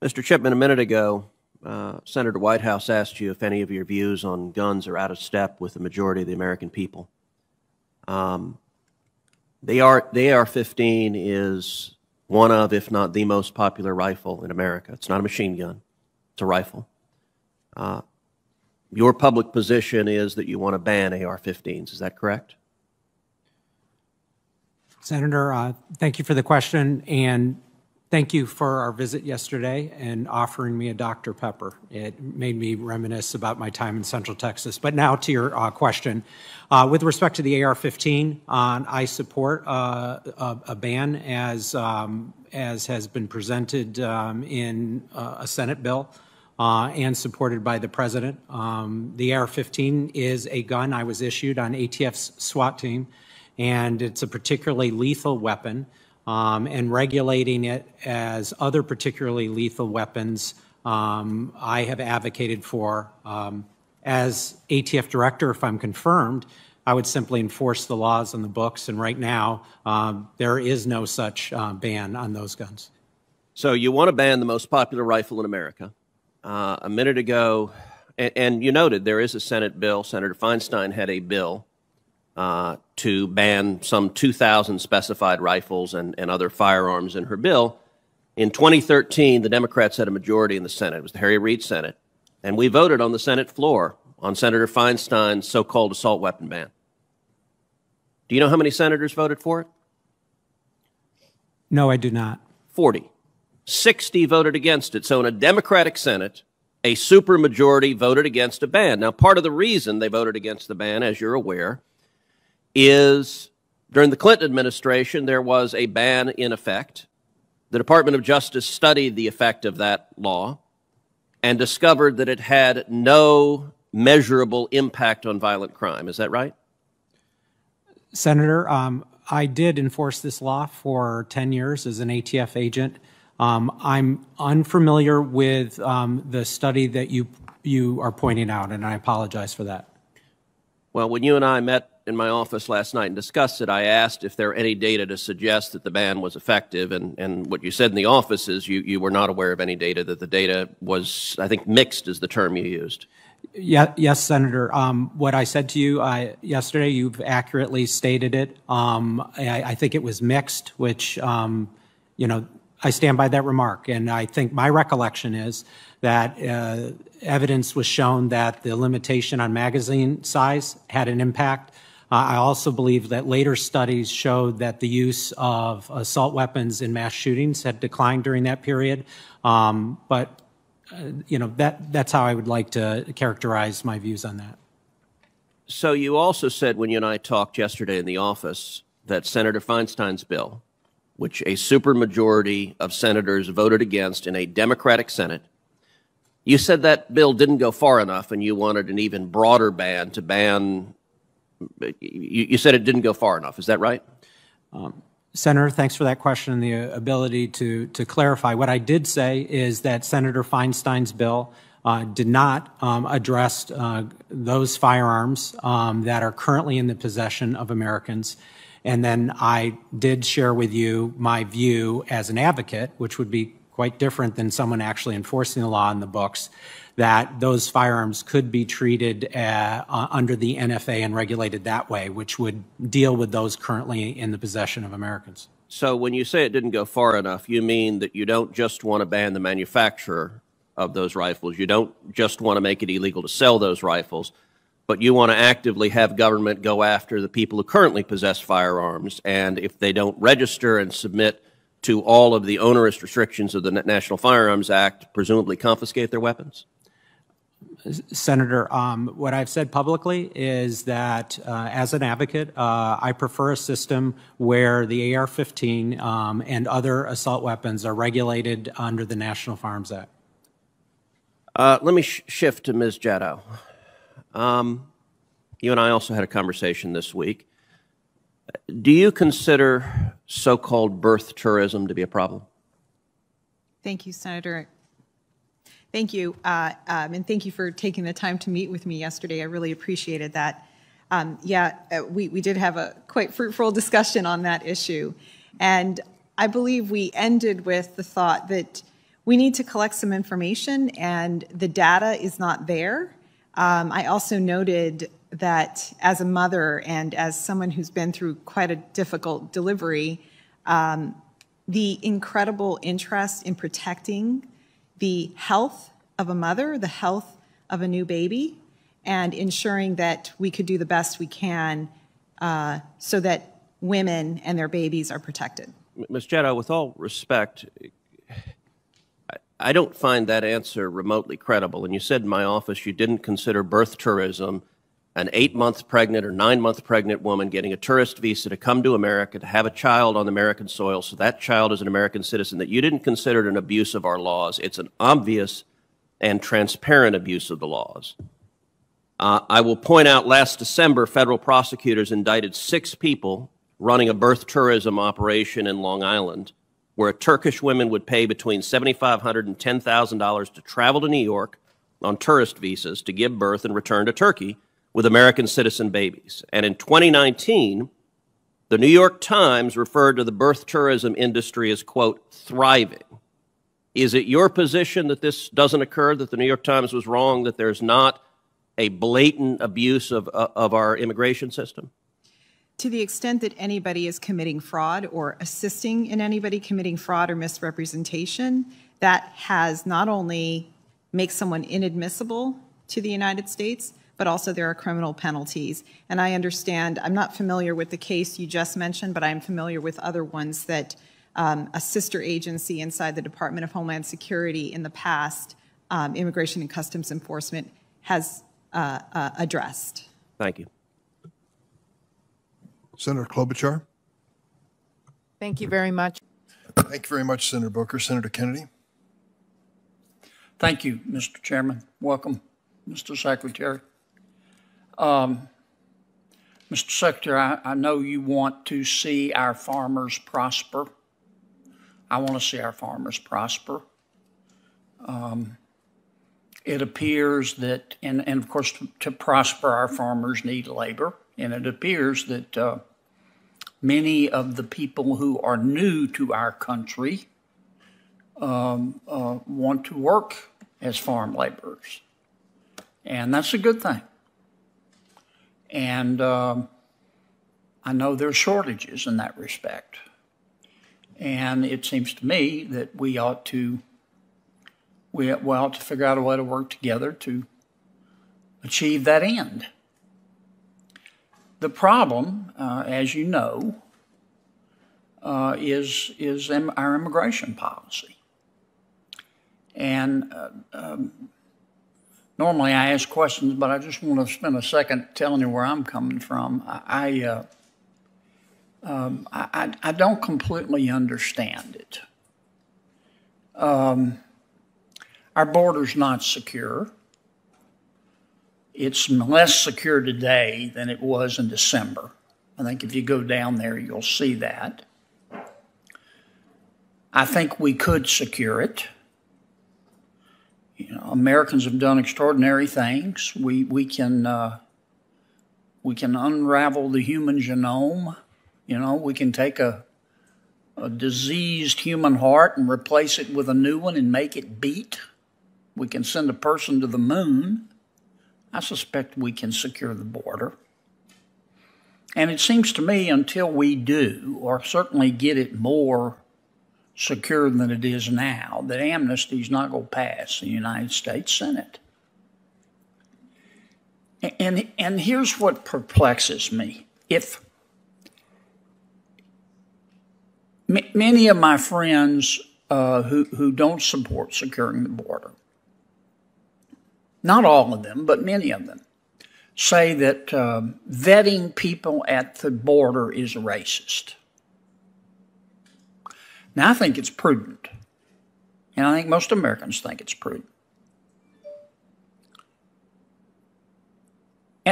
Mr. Chipman, a minute ago, Senator Whitehouse asked you if any of your views on guns are out of step with the majority of the American people. The AR-15 is one of, if not the most popular rifle in America. It's not a machine gun. It's a rifle. Your public position is that you want to ban AR-15s. Is that correct? Senator, thank you for the question, and thank you for our visit yesterday and offering me a Dr. Pepper. It made me reminisce about my time in Central Texas. But now to your question. With respect to the AR-15, I support a ban as has been presented in a Senate bill and supported by the President. The AR-15 is a gun I was issued on ATF's SWAT team, and it's a particularly lethal weapon. And regulating it as other particularly lethal weapons, I have advocated for. As ATF director, if I'm confirmed, I would simply enforce the laws on the books, and right now there is no such ban on those guns. So you want to ban the most popular rifle in America. A minute ago, and you noted there is a Senate bill. Senator Feinstein had a bill to ban some 2,000 specified rifles and other firearms in her bill. In 2013, the Democrats had a majority in the Senate. It was the Harry Reid Senate. And we voted on the Senate floor on Senator Feinstein's so-called assault weapon ban. Do you know how many senators voted for it? No, I do not. 40. 60 voted against it. So in a Democratic Senate, a supermajority voted against a ban. Now, part of the reason they voted against the ban, as you're aware, is during the Clinton administration, there was a ban in effect. The Department of Justice studied the effect of that law and discovered that it had no measurable impact on violent crime. Is that right? Senator, I did enforce this law for 10 years as an ATF agent. I'm unfamiliar with the study that you are pointing out, and I apologize for that. Well, when you and I met in my office last night and discussed it, I asked if there were any data to suggest that the ban was effective, and what you said in the office is you were not aware of any data, that the data was, I think, mixed is the term you used. Yeah, yes, Senator. What I said to you yesterday, you've accurately stated it. I think it was mixed, which, I stand by that remark. And I think my recollection is that evidence was shown that the limitation on magazine size had an impact. I also believe that later studies showed that the use of assault weapons in mass shootings had declined during that period. That's how I would like to characterize my views on that. So you also said when you and I talked yesterday in the office that Senator Feinstein's bill, which a supermajority of senators voted against in a Democratic Senate, you said that bill didn't go far enough and you wanted an even broader ban to ban. You said it didn't go far enough. Is that right? Senator, thanks for that question and the ability to clarify. What I did say is that Senator Feinstein's bill did not address those firearms that are currently in the possession of Americans. And then I did share with you my view as an advocate, which would be quite different than someone actually enforcing the law in the books, that those firearms could be treated under the NFA and regulated that way, which would deal with those currently in the possession of Americans. So when you say it didn't go far enough, you mean that you don't just want to ban the manufacturer of those rifles, you don't just want to make it illegal to sell those rifles, but you want to actively have government go after the people who currently possess firearms, and if they don't register and submit to all of the onerous restrictions of the National Firearms Act, presumably confiscate their weapons? Senator, what I've said publicly is that as an advocate, I prefer a system where the AR-15 and other assault weapons are regulated under the National Firearms Act. Let me shift to Ms. Jadot. You and I also had a conversation this week. Do you consider so-called birth tourism to be a problem? Thank you, Senator. Thank you, and thank you for taking the time to meet with me yesterday. I really appreciated that. We did have a quite fruitful discussion on that issue. And I believe we ended with the thought that we need to collect some information, and the data is not there. I also noted that as a mother and as someone who's been through quite a difficult delivery, the incredible interest in protecting the health of a mother, the health of a new baby, and ensuring that we could do the best we can so that women and their babies are protected. Ms. Jetta, with all respect, I don't find that answer remotely credible. And you said in my office you didn't consider birth tourism, an 8-month pregnant or 9-month pregnant woman getting a tourist visa to come to America to have a child on American soil, so that child is an American citizen, that you didn't consider it an abuse of our laws. It's an obvious and transparent abuse of the laws. I will point out last December, federal prosecutors indicted 6 people running a birth tourism operation in Long Island, where Turkish women would pay between $7,500 and $10,000 to travel to New York on tourist visas to give birth and return to Turkey with American citizen babies. And in 2019, the New York Times referred to the birth tourism industry as, quote, thriving. Is it your position that this doesn't occur, that the New York Times was wrong, that there's not a blatant abuse of our immigration system? To the extent that anybody is committing fraud or assisting in anybody committing fraud or misrepresentation, that has not only makes someone inadmissible to the United States, but also there are criminal penalties. And I understand, I'm not familiar with the case you just mentioned, but I'm familiar with other ones that a sister agency inside the Department of Homeland Security in the past, Immigration and Customs Enforcement, has addressed. Thank you. Senator Klobuchar. Thank you very much. Thank you very much, Senator Booker. Senator Kennedy. Thank you, Mr. Chairman. Welcome, Mr. Secretary. Mr. Secretary, I know you want to see our farmers prosper. I want to see our farmers prosper. It appears that, and of course, to prosper, our farmers need labor. And it appears that many of the people who are new to our country want to work as farm laborers. And that's a good thing. And I know there are shortages in that respect. And it seems to me that we ought to figure out a way to work together to achieve that end. The problem, as you know, is our immigration policy. And normally I ask questions, but I just want to spend a second telling you where I'm coming from. I don't completely understand it. Our border's not secure. It's less secure today than it was in December. I think if you go down there, you'll see that. I think we could secure it. You know, Americans have done extraordinary things. We can unravel the human genome. You know, we can take a diseased human heart and replace it with a new one and make it beat. We can send a person to the moon. I suspect we can secure the border. And it seems to me until we do, or certainly get it more secure than it is now, that amnesty is not going to pass in the United States Senate. And here's what perplexes me. If many of my friends who don't support securing the border, not all of them, but many of them, say that vetting people at the border is racist. Now, I think it's prudent, and I think most Americans think it's prudent.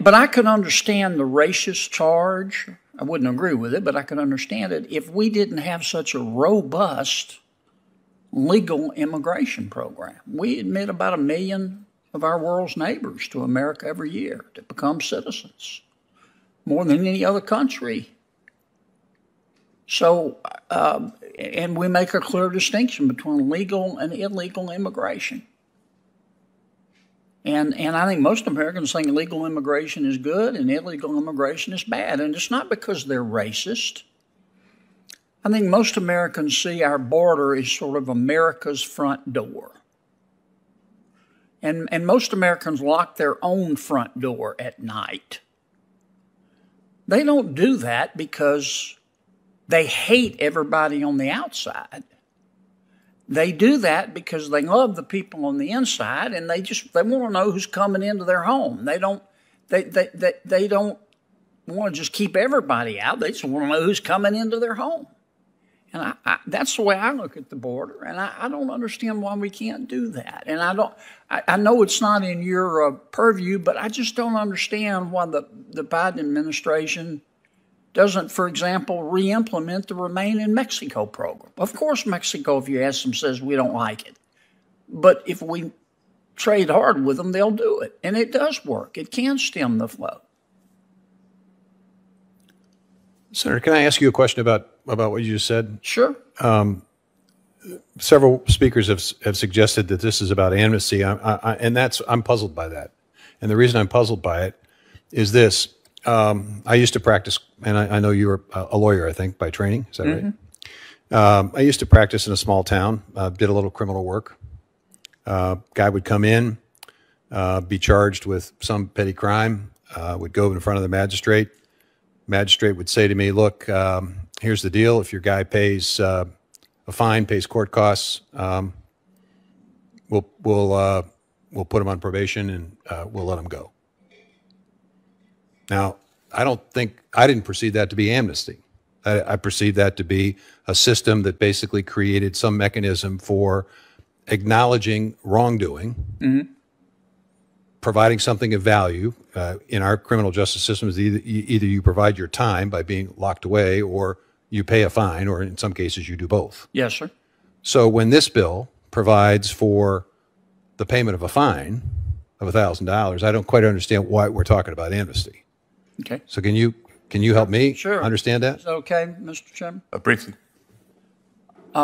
But I could understand the racist charge. I wouldn't agree with it, but I could understand it if we didn't have such a robust legal immigration program. We admit about 1 million of our world's neighbors to America every year to become citizens, more than any other country. So and we make a clear distinction between legal and illegal immigration. And I think most Americans think legal immigration is good and illegal immigration is bad. And it's not because they're racist. I think most Americans see our border as sort of America's front door. And most Americans lock their own front door at night. They don't do that because they hate everybody on the outside. They do that because they love the people on the inside, and they want to know who's coming into their home. They don't want to just keep everybody out. They just want to know who's coming into their home. And that's the way I look at the border, and I don't understand why we can't do that. And I know it's not in your purview, but I just don't understand why the Biden administration doesn't, for example, re-implement the Remain in Mexico program. Of course, Mexico, if you ask them, says we don't like it. But if we trade hard with them, they'll do it. And it does work. It can stem the flow. Senator, can I ask you a question about what you just said? Sure. Several speakers have suggested that this is about amnesty, and I'm puzzled by that. And the reason I'm puzzled by it is this. I used to practice, and I know you were a lawyer, I think, by training. Is that right? I used to practice in a small town, did a little criminal work. Guy would come in, be charged with some petty crime, would go in front of the magistrate. Magistrate would say to me, look, here's the deal. If your guy pays a fine, pays court costs, we'll put him on probation and we'll let him go. Now, I didn't perceive that to be amnesty. I perceived that to be a system that basically created some mechanism for acknowledging wrongdoing, providing something of value. In our criminal justice system, is either you provide your time by being locked away, or you pay a fine, or in some cases you do both. Yes, sir. So when this bill provides for the payment of a fine of $1,000, I don't quite understand why we're talking about amnesty. Okay. So can you help me understand that? Is that okay, Mr. Chairman? Briefly.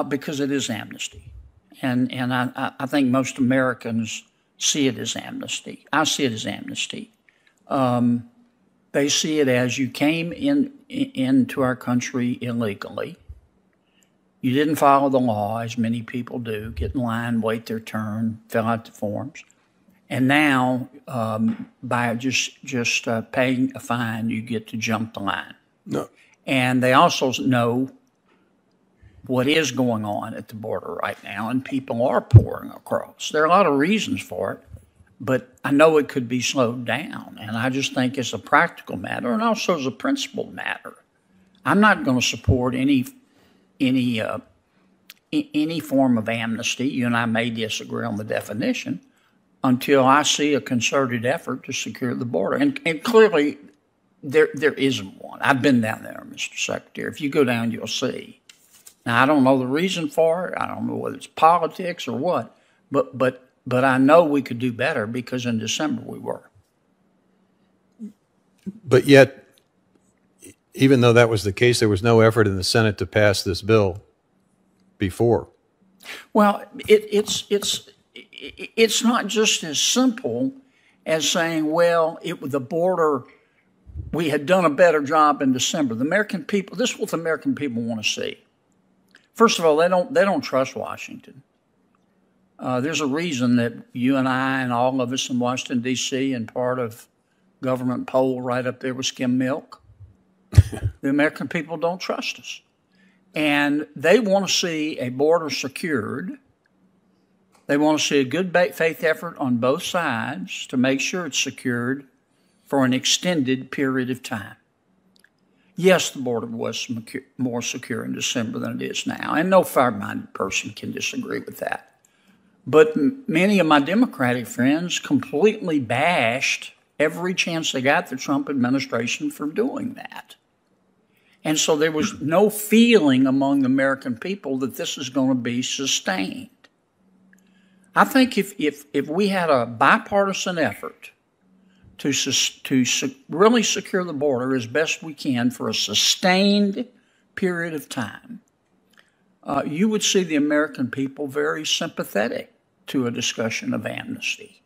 Because it is amnesty. And I think most Americans see it as amnesty. I see it as amnesty. They see it as you came into our country illegally. You didn't follow the law, as many people do, get in line, wait their turn, fill out the forms. And now, by just paying a fine, you get to jump the line. No. And they also know what is going on at the border right now, and people are pouring across. There are a lot of reasons for it, but I know it could be slowed down. And I just think it's a practical matter and also as a principled matter. I'm not going to support any form of amnesty. You and I may disagree on the definition, until I see a concerted effort to secure the border. And clearly, there isn't one. I've been down there, Mr. Secretary. If you go down, you'll see. Now, I don't know the reason for it. I don't know whether it's politics or what. But I know we could do better, because in December we were. But yet, even though that was the case, there was no effort in the Senate to pass this bill before. Well, it's not just as simple as saying, well, the border, we had done a better job in December. The American people, this is what the American people want to see. First of all, they don't trust Washington. There's a reason that you and I and all of us in Washington, D.C., and part of government poll right up there with skim milk. The American people don't trust us. And they want to see a border secured. They want to see a good faith effort on both sides to make sure it's secured for an extended period of time. Yes, the border was more secure in December than it is now, and no fair-minded person can disagree with that. But many of my Democratic friends completely bashed every chance they got the Trump administration for doing that. And so there was no feeling among the American people that this is going to be sustained. I think if we had a bipartisan effort to really secure the border as best we can for a sustained period of time, you would see the American people very sympathetic to a discussion of amnesty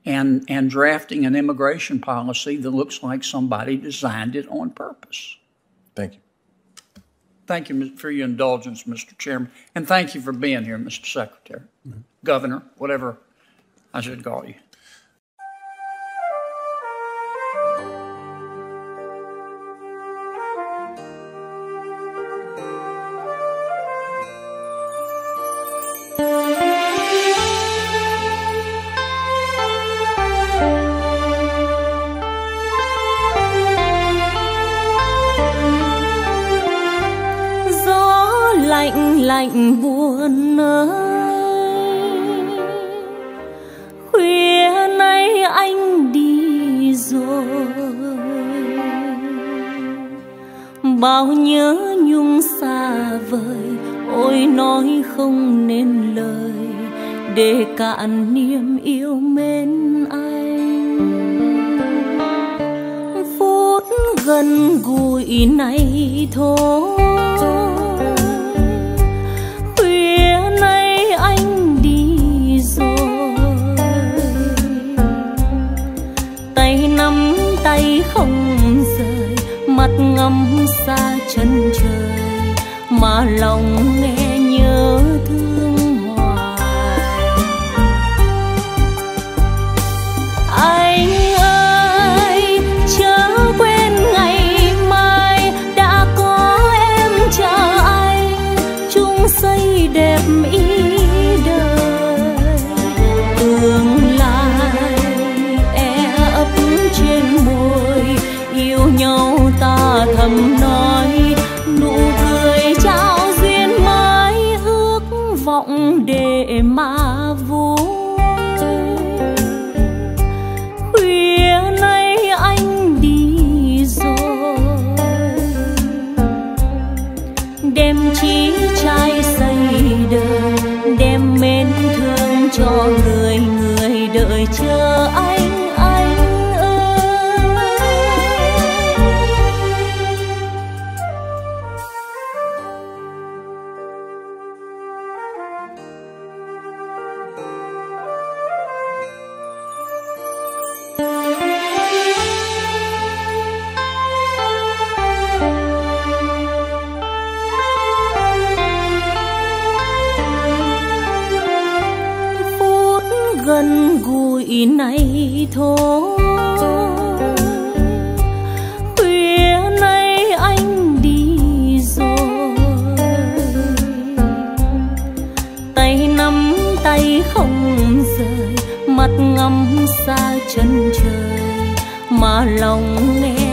and drafting an immigration policy that looks like somebody designed it on purpose. Thank you. Thank you for your indulgence, Mr. Chairman, and thank you for being here, Mr. Secretary, Governor, whatever I should call you. Lạnh buồn ơi, khuya nay anh đi rồi, bao nhớ nhung xa vời, ôi nói không nên lời để cạn niềm yêu mến anh. Phút gần gũi này thôi, tay không rời, mắt ngắm xa chân trời, mà lòng nghe nhớ thương hoài. Anh ơi, chớ quên ngày mai đã có em chờ anh, chung xây đẹp ý đời. Tương lai ấp trên môi, yêu nhau ta thầm nói, nụ cười trao duyên mới, ước vọng để mà vui. Khuya nay anh đi rồi, đem chí trai xây đời, đem mến thương cho người người đợi chờ anh. Gần gũi này thôi, khuya nay anh đi rồi, tay nắm tay không rời, mắt ngắm xa chân trời, mà lòng nghe